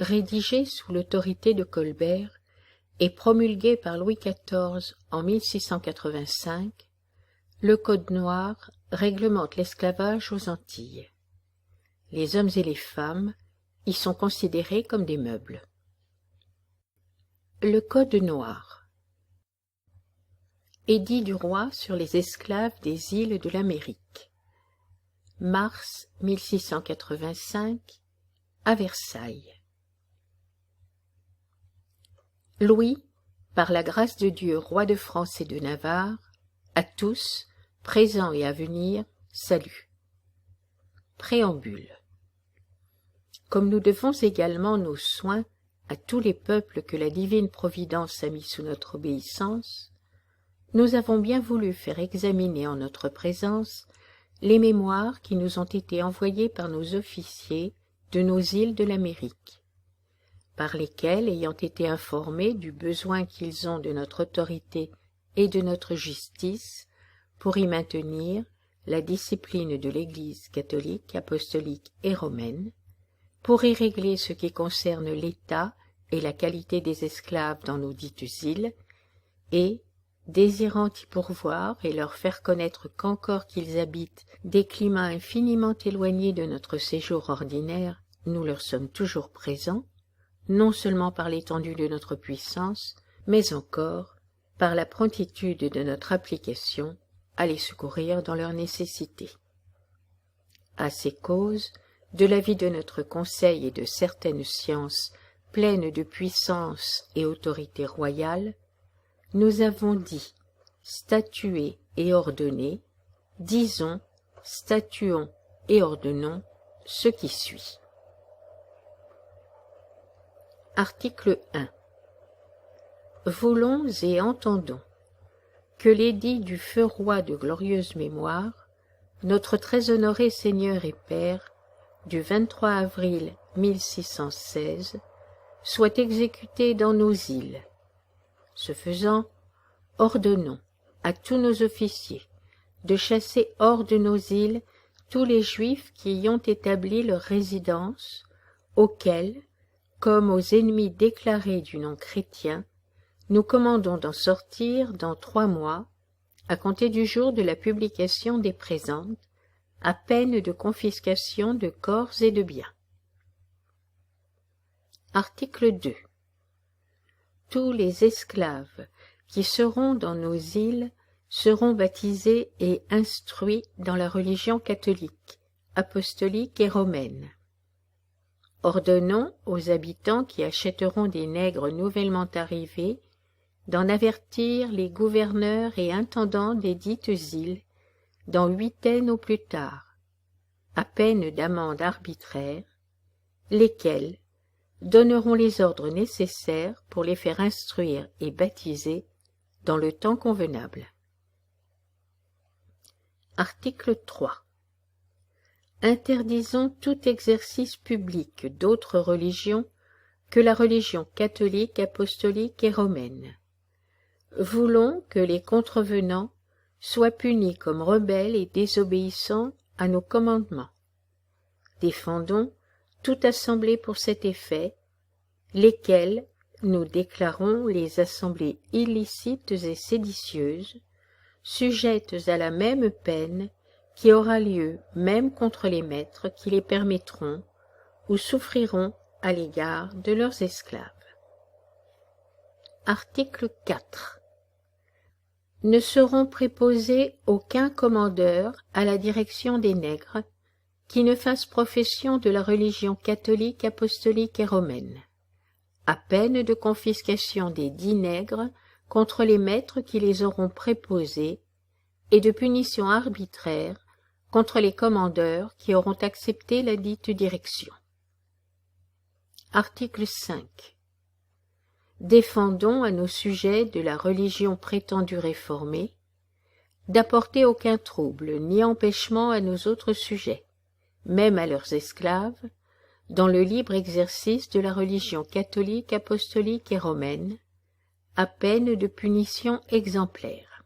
rédigé sous l'autorité de Colbert et promulgué par Louis XIV en 1685, le Code noir réglemente l'esclavage aux Antilles. Les hommes et les femmes y sont considérés comme des meubles. Le Code noir. Édit du roi sur les esclaves des îles de l'Amérique. Mars 1685, à Versailles. Louis, par la grâce de Dieu, roi de France et de Navarre, à tous, présents et à venir, salut. Préambule. Comme nous devons également nos soins à tous les peuples que la divine Providence a mis sous notre obéissance, nous avons bien voulu faire examiner en notre présence les mémoires qui nous ont été envoyées par nos officiers de nos îles de l'Amérique, par lesquels, ayant été informés du besoin qu'ils ont de notre autorité et de notre justice pour y maintenir la discipline de l'Église catholique, apostolique et romaine, pour y régler ce qui concerne l'état et la qualité des esclaves dans nos dites îles, et, désirant y pourvoir et leur faire connaître qu'encore qu'ils habitent des climats infiniment éloignés de notre séjour ordinaire, nous leur sommes toujours présents, non seulement par l'étendue de notre puissance, mais encore par la promptitude de notre application à les secourir dans leurs nécessités. À ces causes, de l'avis de notre Conseil et de certaines sciences pleines de puissance et autorité royale, nous avons dit, statué et ordonné, disons, statuons et ordonnons ce qui suit. Article 1. Voulons et entendons que l'édit du feu roi de glorieuse mémoire, notre très honoré Seigneur et Père, du 23 avril 1616, soit exécuté dans nos îles. Ce faisant, ordonnons à tous nos officiers de chasser hors de nos îles tous les Juifs qui y ont établi leur résidence, auxquels, comme aux ennemis déclarés du nom chrétien, nous commandons d'en sortir dans 3 mois, à compter du jour de la publication des présentes, à peine de confiscation de corps et de biens. Article 2. Tous les esclaves qui seront dans nos îles seront baptisés et instruits dans la religion catholique, apostolique et romaine. Ordonnons aux habitants qui achèteront des nègres nouvellement arrivés d'en avertir les gouverneurs et intendants des dites îles dans 8 au plus tard, à peine d'amende arbitraire, lesquels donneront les ordres nécessaires pour les faire instruire et baptiser dans le temps convenable. Article 3. Interdisons tout exercice public d'autres religions que la religion catholique, apostolique et romaine. Voulons que les contrevenants soient punis comme rebelles et désobéissants à nos commandements. Défendons toute assemblée pour cet effet, lesquelles nous déclarons les assemblées illicites et séditieuses, sujettes à la même peine qui aura lieu même contre les maîtres qui les permettront ou souffriront à l'égard de leurs esclaves. Article 4. Ne seront préposés aucun commandeur à la direction des nègres qui ne fassent profession de la religion catholique, apostolique et romaine, à peine de confiscation des 10 nègres contre les maîtres qui les auront préposés et de punition arbitraire contre les commandeurs qui auront accepté la dite direction. Article 5. Défendons à nos sujets de la religion prétendue réformée d'apporter aucun trouble ni empêchement à nos autres sujets, même à leurs esclaves, dans le libre exercice de la religion catholique, apostolique et romaine, à peine de punition exemplaire.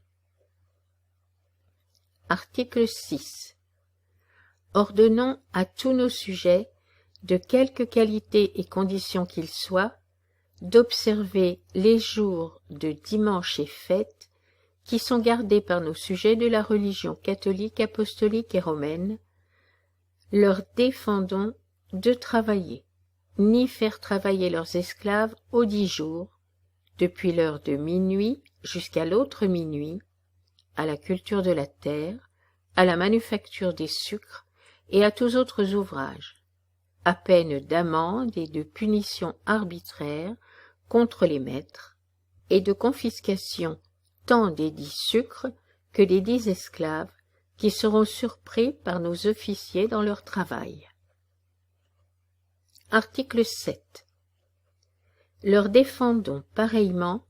Article 6. Ordonnons à tous nos sujets de quelque qualité et condition qu'ils soient, d'observer les jours de dimanche et fêtes qui sont gardés par nos sujets de la religion catholique, apostolique et romaine, leur défendons de travailler, ni faire travailler leurs esclaves aux 10 jours, depuis l'heure de minuit jusqu'à l'autre minuit, à la culture de la terre, à la manufacture des sucres et à tous autres ouvrages, à peine d'amende et de punitions arbitraires contre les maîtres, et de confiscation tant des 10 sucres que des 10 esclaves qui seront surpris par nos officiers dans leur travail. Article 7. Leur défendons pareillement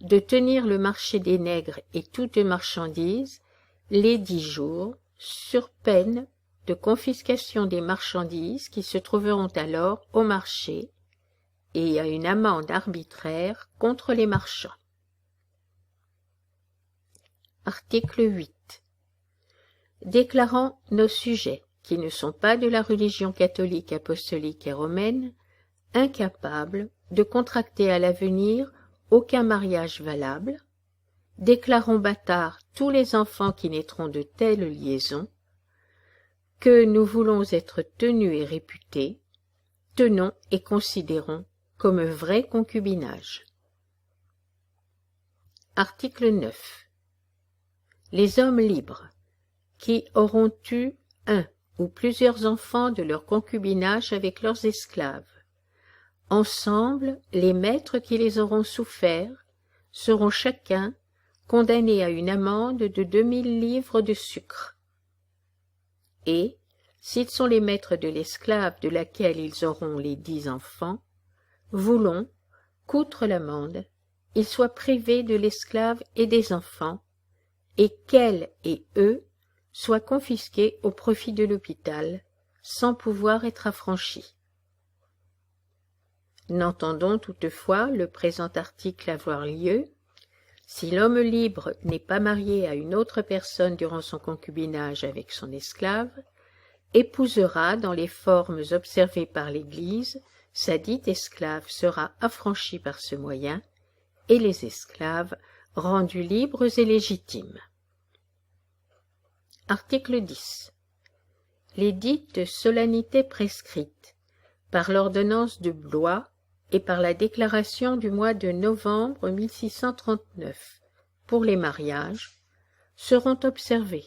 de tenir le marché des nègres et toutes marchandises les 10 jours, sur peine de confiscation des marchandises qui se trouveront alors au marché, et à une amende arbitraire contre les marchands. Article 8. Déclarant nos sujets, qui ne sont pas de la religion catholique, apostolique et romaine, incapables de contracter à l'avenir aucun mariage valable, déclarons bâtards tous les enfants qui naîtront de telles liaisons, que nous voulons être tenus et réputés, tenons et considérons comme vrai concubinage. Article 9. Les hommes libres, qui auront eu un ou plusieurs enfants de leur concubinage avec leurs esclaves, ensemble les maîtres qui les auront soufferts, seront chacun condamnés à une amende de 2000 livres de sucre. Et, s'ils sont les maîtres de l'esclave de laquelle ils auront les 10 enfants, voulons qu'outre l'amende, ils soient privés de l'esclave et des enfants, et qu'elle et eux soient confisqués au profit de l'hôpital, sans pouvoir être affranchis. N'entendons toutefois le présent article avoir lieu si l'homme libre n'est pas marié à une autre personne durant son concubinage avec son esclave, épousera dans les formes observées par l'Église, sa dite esclave sera affranchie par ce moyen, et les esclaves rendus libres et légitimes. Article 10. Les dites solennités prescrites par l'ordonnance de Blois et par la déclaration du mois de novembre 1639 pour les mariages seront observées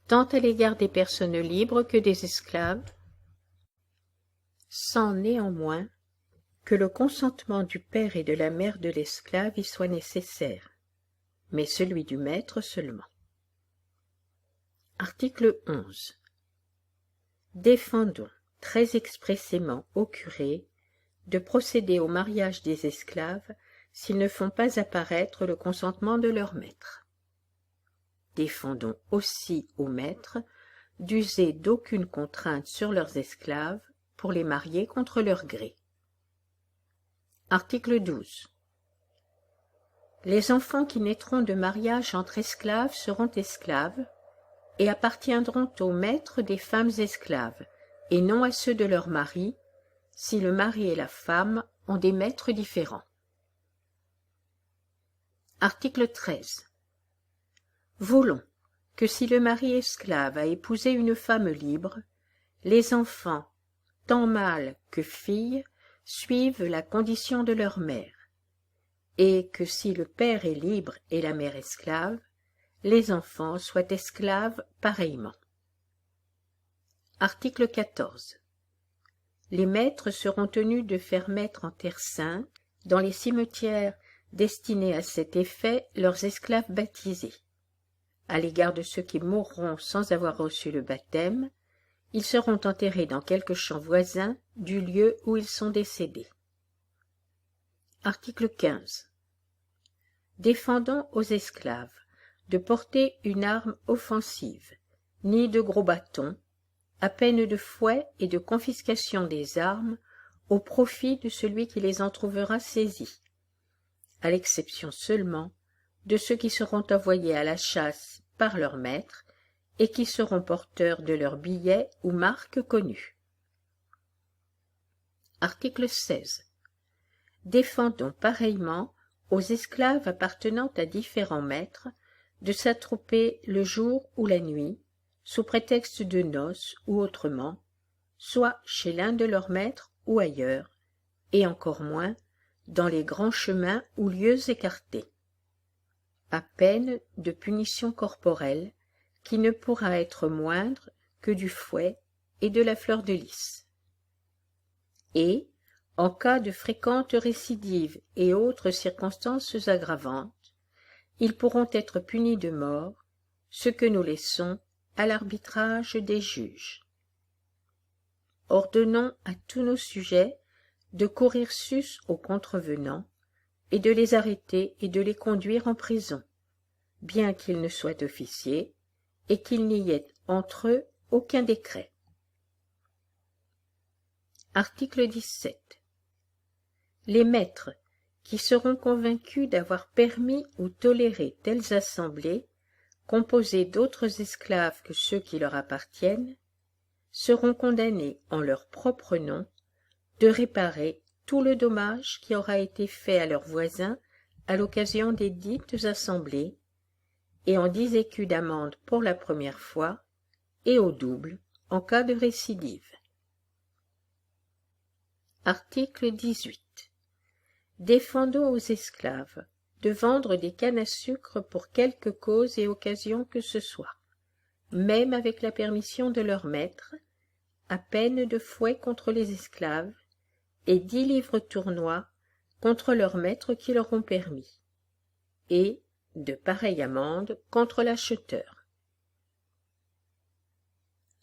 tant à l'égard des personnes libres que des esclaves, sans néanmoins que le consentement du père et de la mère de l'esclave y soit nécessaire, mais celui du maître seulement. Article 11. Défendons très expressément aux curés de procéder au mariage des esclaves s'ils ne font pas apparaître le consentement de leur maître. Défendons aussi aux maîtres d'user d'aucune contrainte sur leurs esclaves pour les marier contre leur gré. Article 12. Les enfants qui naîtront de mariage entre esclaves seront esclaves et appartiendront aux maîtres des femmes esclaves, et non à ceux de leurs maris, si le mari et la femme ont des maîtres différents. Article 13. Voulons que si le mari esclave a épousé une femme libre, les enfants, tant mâles que filles, suivent la condition de leur mère, et que si le père est libre et la mère esclave, les enfants soient esclaves pareillement. Article 14. Les maîtres seront tenus de faire mettre en terre sainte, dans les cimetières destinés à cet effet, leurs esclaves baptisés. À l'égard de ceux qui mourront sans avoir reçu le baptême, ils seront enterrés dans quelque champ voisin du lieu où ils sont décédés. Article 15. Défendons aux esclaves de porter une arme offensive, ni de gros bâtons, à peine de fouet et de confiscation des armes au profit de celui qui les en trouvera saisies, à l'exception seulement de ceux qui seront envoyés à la chasse par leur maître et qui seront porteurs de leurs billets ou marques connus. Article 16. Défendons pareillement aux esclaves appartenant à différents maîtres de s'attrouper le jour ou la nuit, sous prétexte de noces ou autrement, soit chez l'un de leurs maîtres ou ailleurs, et encore moins dans les grands chemins ou lieux écartés, à peine de punition corporelle qui ne pourra être moindre que du fouet et de la fleur de lys. Et, en cas de fréquentes récidives et autres circonstances aggravantes, ils pourront être punis de mort, ce que nous laissons à l'arbitrage des juges. Ordonnons à tous nos sujets de courir sus aux contrevenants et de les arrêter et de les conduire en prison, bien qu'ils ne soient officiers et qu'il n'y ait entre eux aucun décret. Article 17. Les maîtres qui seront convaincus d'avoir permis ou toléré telles assemblées, composées d'autres esclaves que ceux qui leur appartiennent, seront condamnés en leur propre nom de réparer tout le dommage qui aura été fait à leurs voisins à l'occasion des dites assemblées, et en 10 écus d'amende pour la première fois, et au double en cas de récidive. Article 18. Défendons aux esclaves de vendre des cannes à sucre pour quelque cause et occasion que ce soit, même avec la permission de leur maître, à peine de fouet contre les esclaves, et 10 livres tournois contre leurs maîtres qui leur ont permis, et de pareilles amendes contre l'acheteur.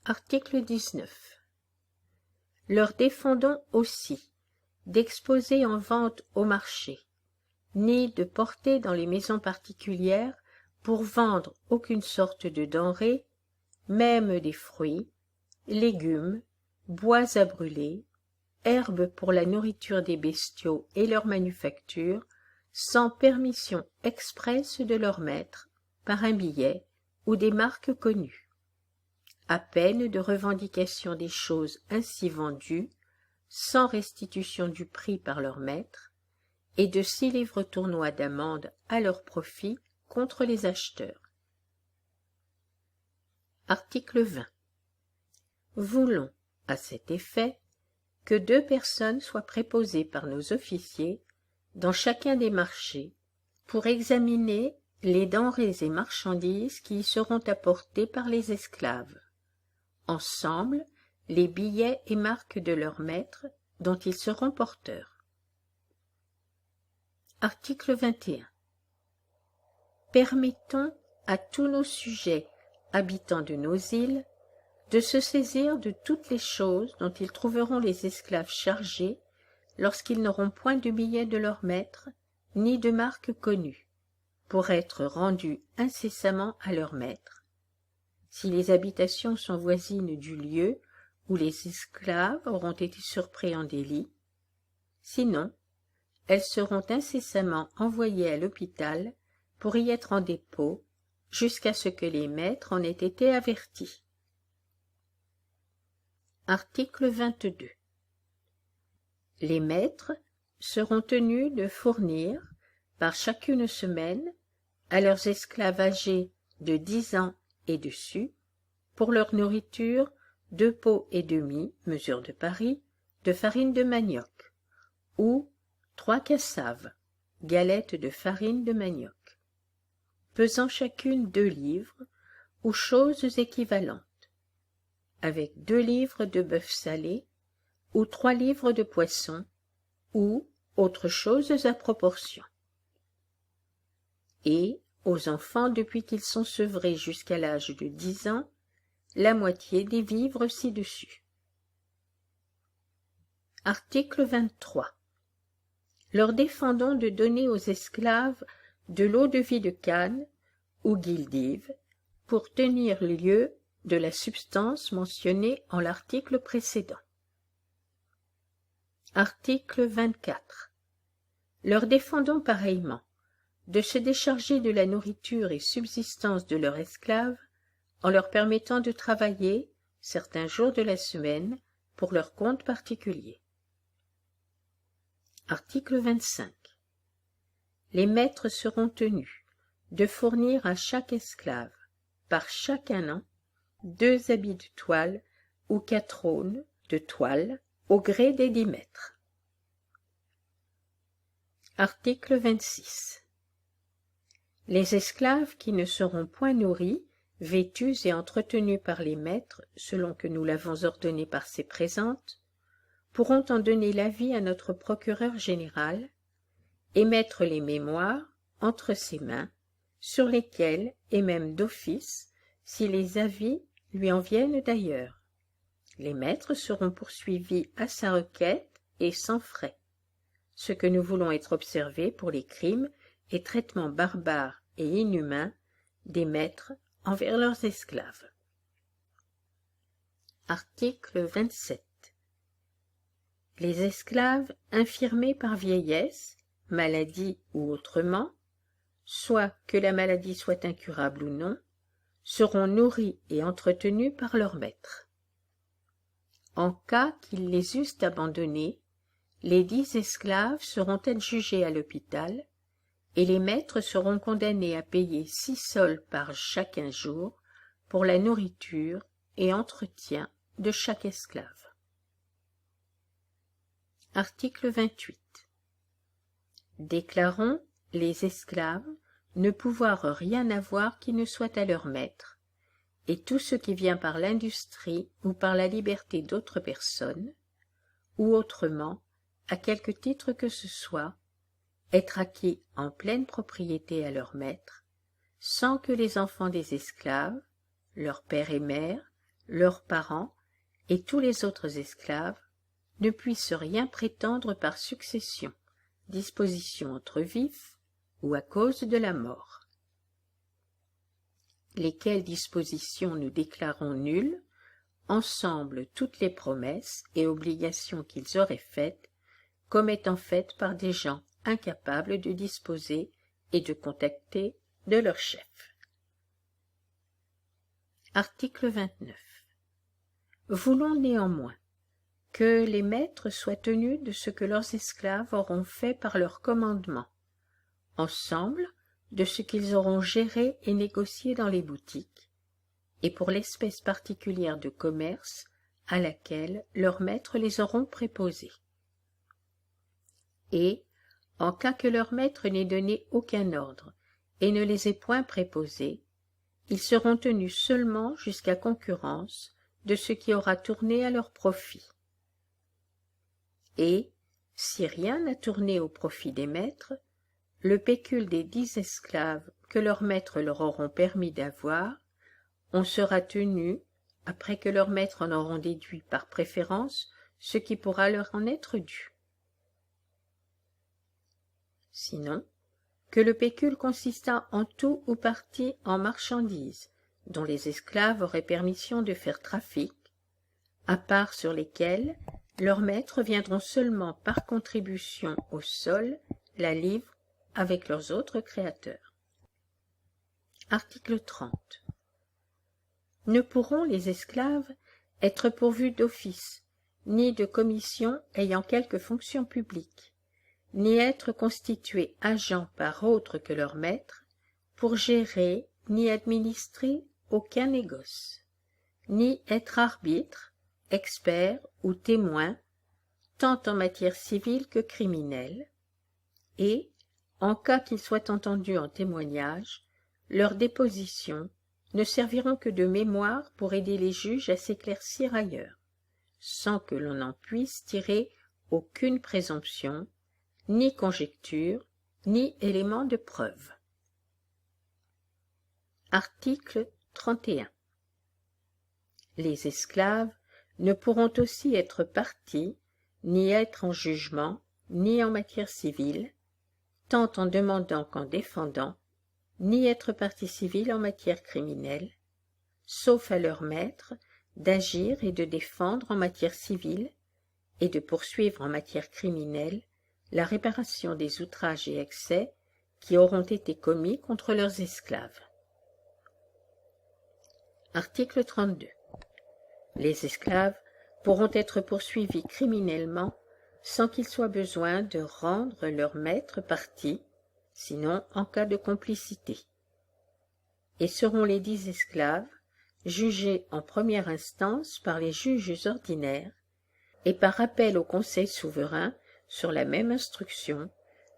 Article 19. Leur défendons aussi d'exposer en vente au marché, ni de porter dans les maisons particulières pour vendre aucune sorte de denrée, même des fruits, légumes, bois à brûler, herbes pour la nourriture des bestiaux et leur manufacture, sans permission expresse de leur maître, par un billet ou des marques connues, à peine de revendication des choses ainsi vendues, sans restitution du prix par leur maître, et de 6 livres tournois d'amende à leur profit contre les acheteurs. Article 20. Voulons, à cet effet, que 2 personnes soient préposées par nos officiers dans chacun des marchés pour examiner les denrées et marchandises qui y seront apportées par les esclaves, ensemble les billets et marques de leurs maîtres dont ils seront porteurs. Article 21. Permettons à tous nos sujets habitants de nos îles de se saisir de toutes les choses dont ils trouveront les esclaves chargés lorsqu'ils n'auront point de billets de leur maître, ni de marques connues, pour être rendus incessamment à leur maître, si les habitations sont voisines du lieu où les esclaves auront été surpris en délit. Sinon, elles seront incessamment envoyées à l'hôpital pour y être en dépôt, jusqu'à ce que les maîtres en aient été avertis. Article 22. Les maîtres seront tenus de fournir, par chacune semaine, à leurs esclaves âgés de 10 ans et dessus, pour leur nourriture, 2 pots et demi, mesure de Paris, de farine de manioc, ou 3 cassaves, galettes de farine de manioc, pesant chacune 2 livres, ou choses équivalentes, avec 2 livres de bœuf salé, ou 3 livres de poisson, ou autres choses à proportion. Et, aux enfants depuis qu'ils sont sevrés jusqu'à l'âge de 10 ans, la moitié des vivres ci-dessus. Article 23. Leur défendons de donner aux esclaves de l'eau-de-vie de canne ou guildive pour tenir lieu de la substance mentionnée en l'article précédent. Article 24. Leur défendons pareillement de se décharger de la nourriture et subsistance de leurs esclaves en leur permettant de travailler certains jours de la semaine pour leur compte particulier. Article 25. Les maîtres seront tenus de fournir à chaque esclave, par chacun an, 2 habits de toile ou 4 aunes de toile au gré des 10 maîtres. Article 26. Les esclaves qui ne seront point nourris, vêtus et entretenus par les maîtres, selon que nous l'avons ordonné par ces présentes, pourront en donner l'avis à notre procureur général, et mettre les mémoires entre ses mains, sur lesquels, et même d'office, si les avis lui en viennent d'ailleurs. Les maîtres seront poursuivis à sa requête et sans frais, ce que nous voulons être observés pour les crimes et traitements barbares et inhumains des maîtres envers leurs esclaves. Article 27. Les esclaves infirmés par vieillesse, maladie ou autrement, soit que la maladie soit incurable ou non, seront nourris et entretenus par leur maître. En cas qu'ils les eussent abandonnés, les 10 esclaves seront adjugés à l'hôpital, et les maîtres seront condamnés à payer 6 sols par chacun jour pour la nourriture et entretien de chaque esclave. Article 28. Déclarons les esclaves ne pouvoir rien avoir qui ne soit à leur maître, et tout ce qui vient par l'industrie ou par la liberté d'autres personnes, ou autrement, à quelque titre que ce soit, être acquis en pleine propriété à leur maître, sans que les enfants des esclaves, leurs pères et mères, leurs parents et tous les autres esclaves ne puissent rien prétendre par succession, disposition entre vifs ou à cause de la mort. Lesquelles dispositions nous déclarons nulles, ensemble toutes les promesses et obligations qu'ils auraient faites, comme étant faites par des gens incapables de disposer et de contacter de leur chef. Article 29. Voulons néanmoins que les maîtres soient tenus de ce que leurs esclaves auront fait par leur commandement, ensemble de ce qu'ils auront géré et négocié dans les boutiques, et pour l'espèce particulière de commerce à laquelle leurs maîtres les auront préposés. Et, en cas que leur maître n'ait donné aucun ordre et ne les ait point préposés, ils seront tenus seulement jusqu'à concurrence de ce qui aura tourné à leur profit. Et, si rien n'a tourné au profit des maîtres, le pécule des 10 esclaves que leurs maîtres leur auront permis d'avoir, on sera tenu, après que leurs maîtres en auront déduit par préférence ce qui pourra leur en être dû. Sinon, que le pécule consistât en tout ou partie en marchandises, dont les esclaves auraient permission de faire trafic, à part sur lesquelles leurs maîtres viendront seulement par contribution au sol la livre avec leurs autres créateurs. Article 30. Ne pourront les esclaves être pourvus d'office, ni de commission ayant quelque fonction publique, ni être constitués agents par autre que leur maître, pour gérer ni administrer aucun négoce, ni être arbitre, expert ou témoin, tant en matière civile que criminelle, et, en cas qu'ils soient entendus en témoignage, leurs dépositions ne serviront que de mémoire pour aider les juges à s'éclaircir ailleurs, sans que l'on en puisse tirer aucune présomption, ni conjecture, ni élément de preuve. Article 31. Les esclaves ne pourront aussi être parties, ni être en jugement, ni en matière civile, tant en demandant qu'en défendant, ni être partie civile en matière criminelle, sauf à leur maître d'agir et de défendre en matière civile et de poursuivre en matière criminelle la réparation des outrages et excès qui auront été commis contre leurs esclaves. Article 32. Les esclaves pourront être poursuivis criminellement sans qu'il soit besoin de rendre leur maître partie, sinon en cas de complicité. Et seront les 10 esclaves jugés en première instance par les juges ordinaires et par appel au Conseil souverain sur la même instruction,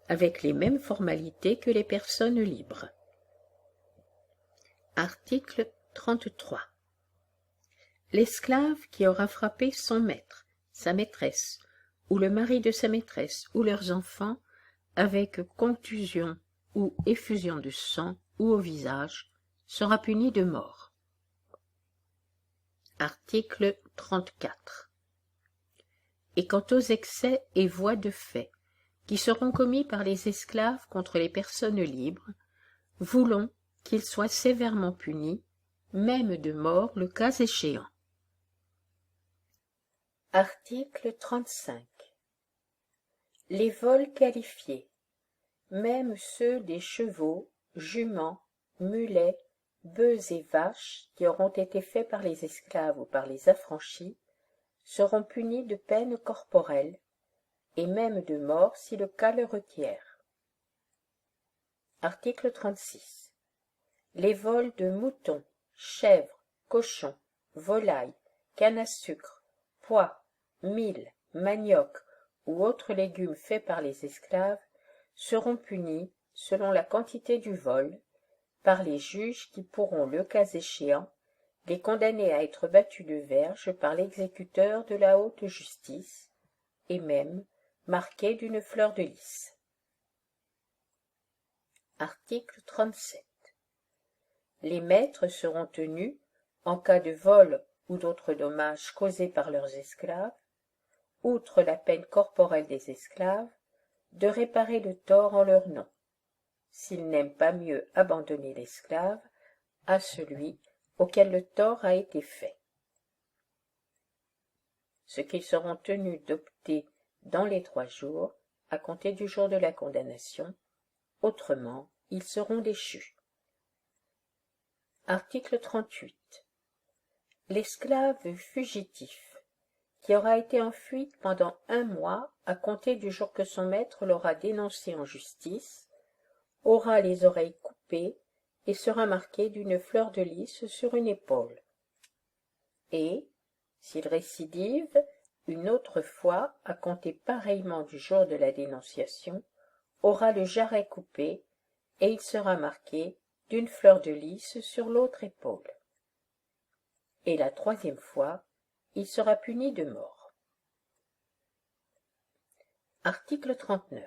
avec les mêmes formalités que les personnes libres. Article 33. L'esclave qui aura frappé son maître, sa maîtresse, ou le mari de sa maîtresse, ou leurs enfants, avec contusion ou effusion de sang, ou au visage, sera puni de mort. Article 34. Et quant aux excès et voies de fait qui seront commis par les esclaves contre les personnes libres, voulons qu'ils soient sévèrement punis, même de mort le cas échéant. Article 35. Les vols qualifiés, même ceux des chevaux, juments, mulets, bœufs et vaches qui auront été faits par les esclaves ou par les affranchis, seront punis de peine corporelle, et même de mort si le cas le requiert. Article 36. Les vols de moutons, chèvres, cochons, volailles, canne à sucre, pois, mil, manioc ou autres légumes faits par les esclaves seront punis, selon la quantité du vol, par les juges qui pourront, le cas échéant, les condamner à être battus de verge par l'exécuteur de la haute justice, et même marqués d'une fleur de lys. Article 37. Les maîtres seront tenus, en cas de vol ou d'autres dommages causés par leurs esclaves, outre la peine corporelle des esclaves, de réparer le tort en leur nom, s'ils n'aiment pas mieux abandonner l'esclave à celui auquel le tort a été fait. Ce qu'ils seront tenus d'opter dans les 3 jours, à compter du jour de la condamnation, autrement ils seront déchus. Article 38. L'esclave fugitif, qui aura été en fuite pendant 1 mois à compter du jour que son maître l'aura dénoncé en justice, aura les oreilles coupées et sera marqué d'une fleur de lys sur une épaule. Et, s'il récidive, une autre fois, à compter pareillement du jour de la dénonciation, aura le jarret coupé, et il sera marqué d'une fleur de lys sur l'autre épaule. Et la 3e fois, il sera puni de mort. Article 39.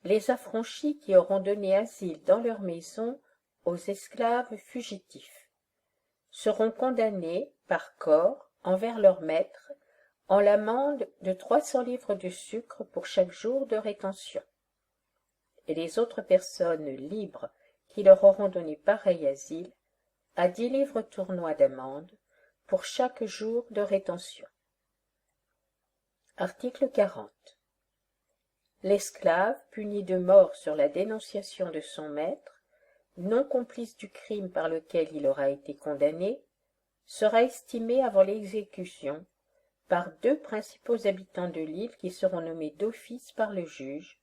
Les affranchis qui auront donné asile dans leur maison aux esclaves fugitifs seront condamnés par corps envers leur maître en l'amende de 300 livres de sucre pour chaque jour de rétention, et les autres personnes libres qui leur auront donné pareil asile à 10 livres tournois d'amende pour chaque jour de rétention. Article 40. L'esclave puni de mort sur la dénonciation de son maître, non complice du crime par lequel il aura été condamné, sera estimé avant l'exécution par 2 principaux habitants de l'île qui seront nommés d'office par le juge,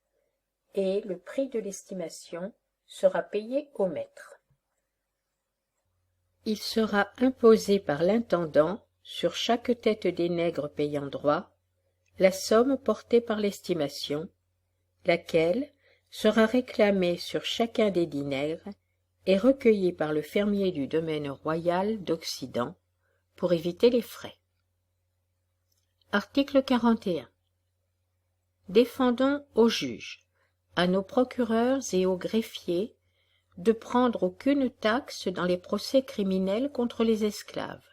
et le prix de l'estimation sera payé au maître. Il sera imposé par l'intendant sur chaque tête des nègres payant droit la somme portée par l'estimation, laquelle sera réclamée sur chacun des 10 nègres et recueillie par le fermier du domaine royal d'Occident pour éviter les frais. Article 41. Défendons aux juges, à nos procureurs et aux greffiers de prendre aucune taxe dans les procès criminels contre les esclaves,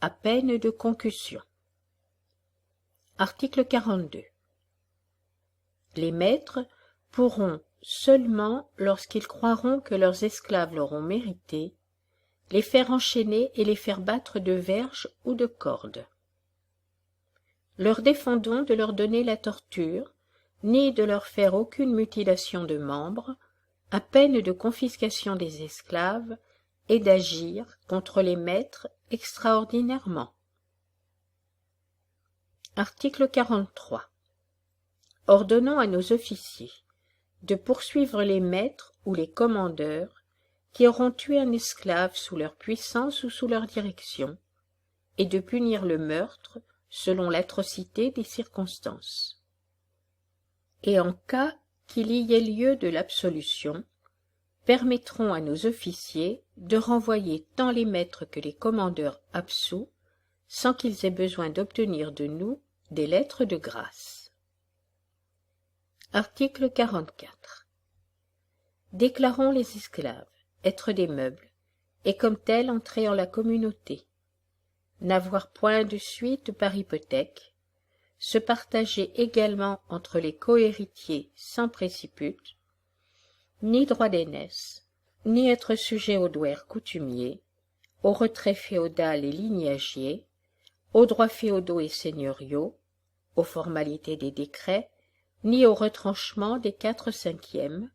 à peine de concussion. Article 42. Les maîtres pourront seulement, lorsqu'ils croiront que leurs esclaves l'auront mérité, les faire enchaîner et les faire battre de verges ou de cordes. Leur défendons de leur donner la torture, ni de leur faire aucune mutilation de membres, à peine de confiscation des esclaves, et d'agir contre les maîtres extraordinairement. Article 43. Ordonnons à nos officiers de poursuivre les maîtres ou les commandeurs qui auront tué un esclave sous leur puissance ou sous leur direction, et de punir le meurtre selon l'atrocité des circonstances. Et en cas qu'il y ait lieu de l'absolution, permettront à nos officiers de renvoyer tant les maîtres que les commandeurs absous, sans qu'ils aient besoin d'obtenir de nous des lettres de grâce. Article 44. Déclarons les esclaves être des meubles, et comme tels entrer en la communauté, n'avoir point de suite par hypothèque, se partager également entre les cohéritiers sans préciput, ni droit d'aînesse, ni être sujet aux douaires coutumiers, aux retraits féodal et lignagiers, aux droits féodaux et seigneuriaux, aux formalités des décrets, ni au retranchement des 4/5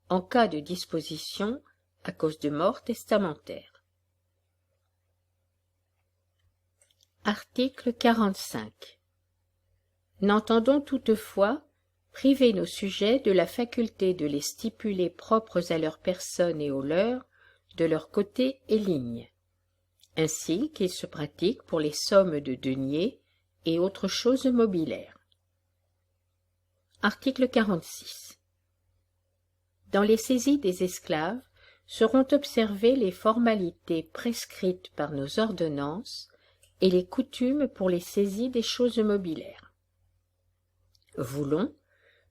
en cas de disposition à cause de mort testamentaire. Article 45. N'entendons toutefois priver nos sujets de la faculté de les stipuler propres à leur personne et aux leurs, de leur côté et ligne, ainsi qu'ils se pratiquent pour les sommes de deniers et autres choses mobilières. Article 46. Dans les saisies des esclaves seront observées les formalités prescrites par nos ordonnances et les coutumes pour les saisies des choses mobilières. Voulons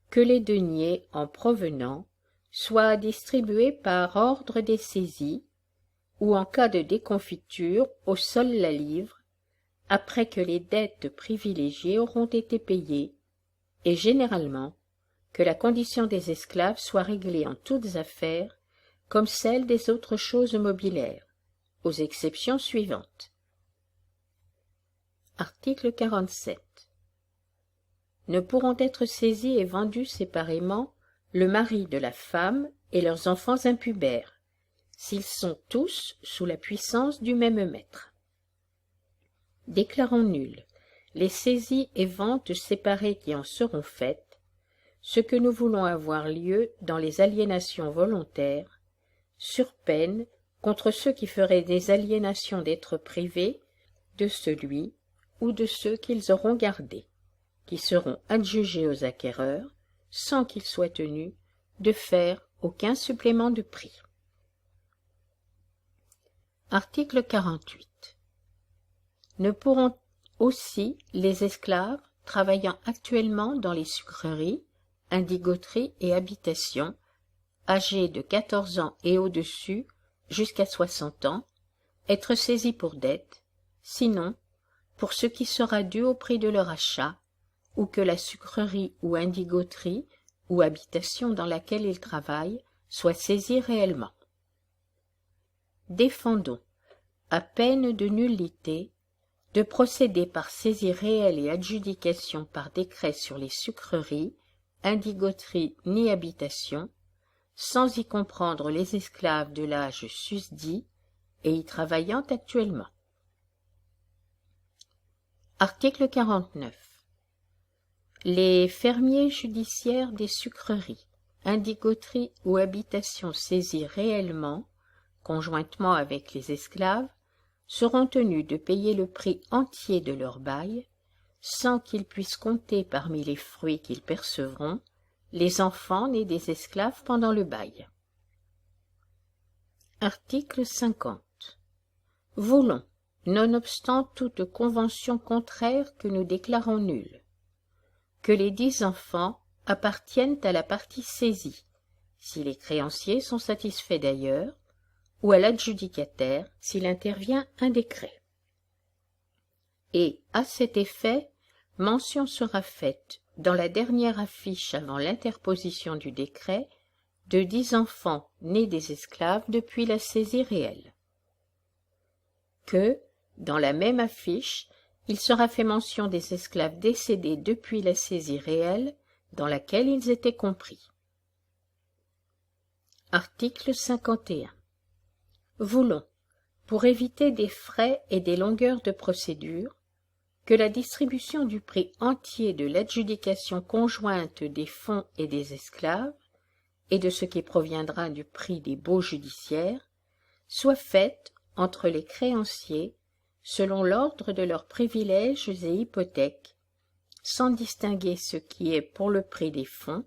que les deniers en provenant soient distribués par ordre des saisies, ou en cas de déconfiture au sol la livre, après que les dettes privilégiées auront été payées, et généralement que la condition des esclaves soit réglée en toutes affaires comme celle des autres choses mobilières, aux exceptions suivantes. Article 47. Ne pourront être saisis et vendus séparément le mari de la femme et leurs enfants impubères, s'ils sont tous sous la puissance du même maître. Déclarons nulles les saisies et ventes séparées qui en seront faites, ce que nous voulons avoir lieu dans les aliénations volontaires, sur peine contre ceux qui feraient des aliénations d'être privés de celui ou de ceux qu'ils auront gardés, qui seront adjugés aux acquéreurs, sans qu'ils soient tenus de faire aucun supplément de prix. Article 48. Ne pourront aussi les esclaves travaillant actuellement dans les sucreries, indigoteries et habitations, âgés de 14 ans et au-dessus jusqu'à 60 ans, être saisis pour dette, sinon pour ce qui sera dû au prix de leur achat, ou que la sucrerie ou indigoterie ou habitation dans laquelle ils travaillent soit saisie réellement. Défendons, à peine de nullité, de procéder par saisie réelle et adjudication par décret sur les sucreries, indigoteries ni habitations, sans y comprendre les esclaves de l'âge susdit et y travaillant actuellement. Article 49. Les fermiers judiciaires des sucreries, indigoteries ou habitations saisies réellement, conjointement avec les esclaves, seront tenus de payer le prix entier de leur bail, sans qu'ils puissent compter parmi les fruits qu'ils percevront les enfants nés des esclaves pendant le bail. Article 50. Voulons, nonobstant toute convention contraire que nous déclarons nulle, que les 10 enfants appartiennent à la partie saisie, si les créanciers sont satisfaits d'ailleurs, ou à l'adjudicataire s'il intervient un décret. Et, à cet effet, mention sera faite, dans la dernière affiche avant l'interposition du décret, de 10 enfants nés des esclaves depuis la saisie réelle. Que, dans la même affiche, il sera fait mention des esclaves décédés depuis la saisie réelle dans laquelle ils étaient compris. Article 51. Voulons, pour éviter des frais et des longueurs de procédure, que la distribution du prix entier de l'adjudication conjointe des fonds et des esclaves, et de ce qui proviendra du prix des baux judiciaires, soit faite entre les créanciers selon l'ordre de leurs privilèges et hypothèques, sans distinguer ce qui est pour le prix des fonds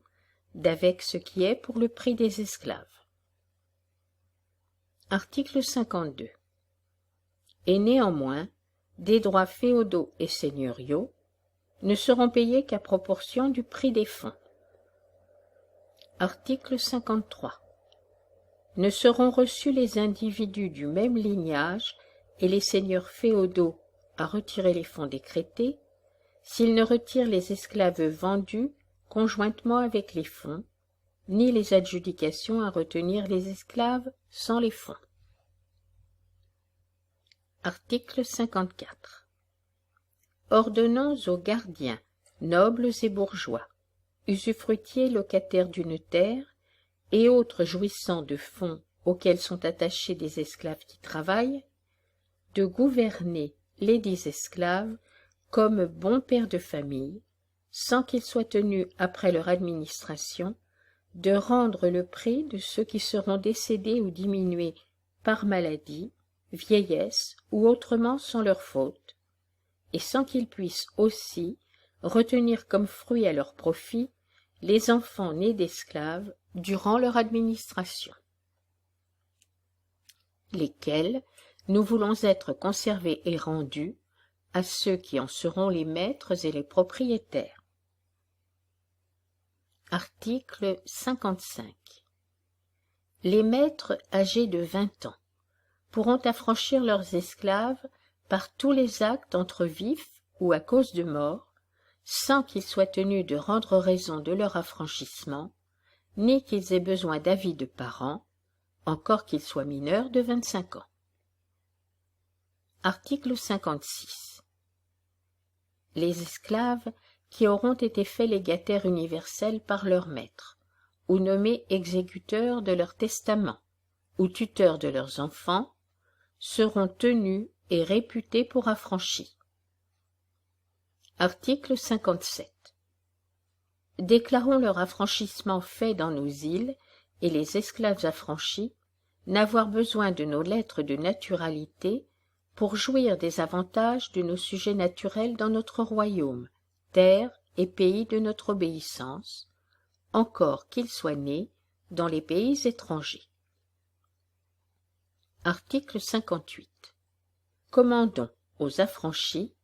d'avec ce qui est pour le prix des esclaves. Article 52. Et néanmoins, des droits féodaux et seigneuriaux ne seront payés qu'à proportion du prix des fonds. Article 53. Ne seront reçus les individus du même lignage et les seigneurs féodaux à retirer les fonds décrétés, s'ils ne retirent les esclaves vendus conjointement avec les fonds, ni les adjudications à retenir les esclaves sans les fonds. Article 54. Ordonnons aux gardiens, nobles et bourgeois, usufruitiers locataires d'une terre, et autres jouissant de fonds auxquels sont attachés des esclaves qui travaillent, de gouverner lesdits esclaves comme bons pères de famille, sans qu'ils soient tenus, après leur administration, de rendre le prix de ceux qui seront décédés ou diminués par maladie, vieillesse ou autrement sans leur faute, et sans qu'ils puissent aussi retenir comme fruit à leur profit les enfants nés d'esclaves durant leur administration, lesquels nous voulons être conservés et rendus à ceux qui en seront les maîtres et les propriétaires. Article 55. Les maîtres âgés de 20 ans pourront affranchir leurs esclaves par tous les actes entre vifs ou à cause de mort, sans qu'ils soient tenus de rendre raison de leur affranchissement, ni qu'ils aient besoin d'avis de parents, encore qu'ils soient mineurs de 25 ans. Article 56. Les esclaves qui auront été faits légataires universels par leur maître, ou nommés exécuteurs de leur testament, ou tuteurs de leurs enfants, seront tenus et réputés pour affranchis. Article 57. Déclarons leur affranchissement fait dans nos îles, et les esclaves affranchis n'avoir besoin de nos lettres de naturalité pour jouir des avantages de nos sujets naturels dans notre royaume, terre et pays de notre obéissance, encore qu'ils soient nés dans les pays étrangers. Article 58. Commandons aux affranchis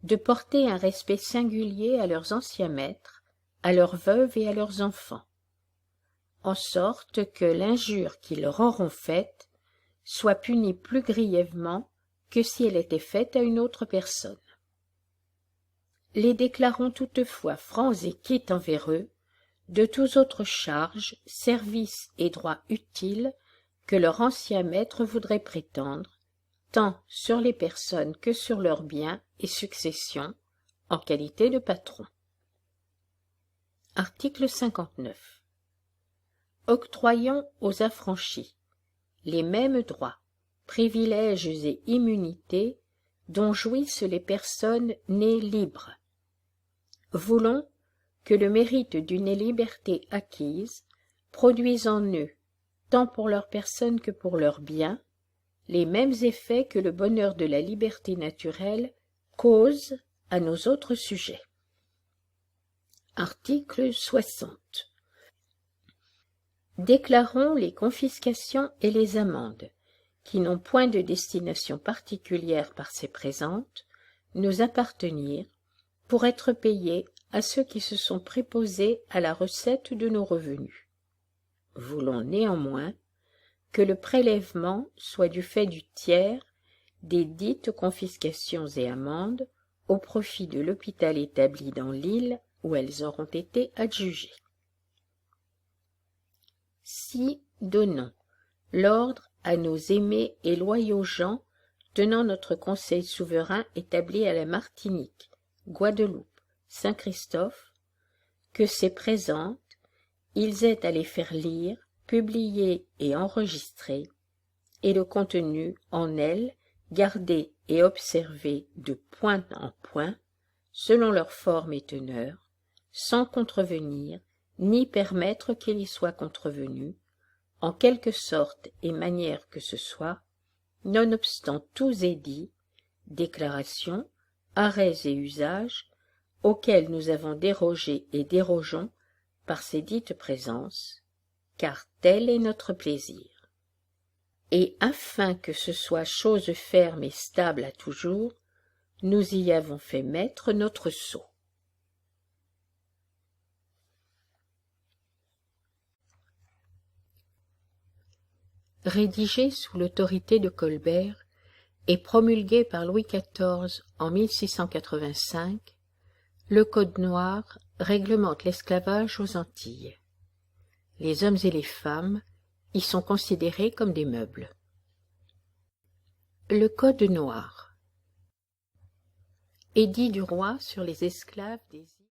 de porter un respect singulier à leurs anciens maîtres, à leurs veuves et à leurs enfants, en sorte que l'injure qu'ils leur auront faite soit punie plus grièvement que si elle était faite à une autre personne. Les déclarons toutefois francs et quittes envers eux de tous autres charges, services et droits utiles que leur ancien maître voudrait prétendre, tant sur les personnes que sur leurs biens et successions, en qualité de patron. Article 59. Octroyons aux affranchis les mêmes droits, privilèges et immunités dont jouissent les personnes nées libres. Voulons que le mérite d'une liberté acquise produise en eux, tant pour leur personne que pour leurs biens, les mêmes effets que le bonheur de la liberté naturelle cause à nos autres sujets. Article 60. Déclarons les confiscations et les amendes, qui n'ont point de destination particulière par ces présentes, nous appartenir, pour être payés à ceux qui se sont préposés à la recette de nos revenus. Voulons néanmoins que le prélèvement soit du fait du tiers des dites confiscations et amendes au profit de l'hôpital établi dans l'île où elles auront été adjugées. Si donnons l'ordre à nos aimés et loyaux gens tenant notre conseil souverain établi à la Martinique, Guadeloupe, Saint-Christophe, que ces présentes, ils aient à les faire lire, publier et enregistrer, et le contenu en elles gardé et observé de point en point, selon leur forme et teneur, sans contrevenir, ni permettre qu'il y soit contrevenu, en quelque sorte et manière que ce soit, nonobstant tous édits, déclarations, arrêts et usages, auxquels nous avons dérogé et dérogeons par ces dites présences, car tel est notre plaisir. Et afin que ce soit chose ferme et stable à toujours, nous y avons fait mettre notre sceau. Rédigé sous l'autorité de Colbert et promulgué par Louis XIV en 1685, le Code noir réglemente l'esclavage aux Antilles. Les hommes et les femmes y sont considérés comme des meubles. Le Code noir. Édit du roi sur les esclaves des îles.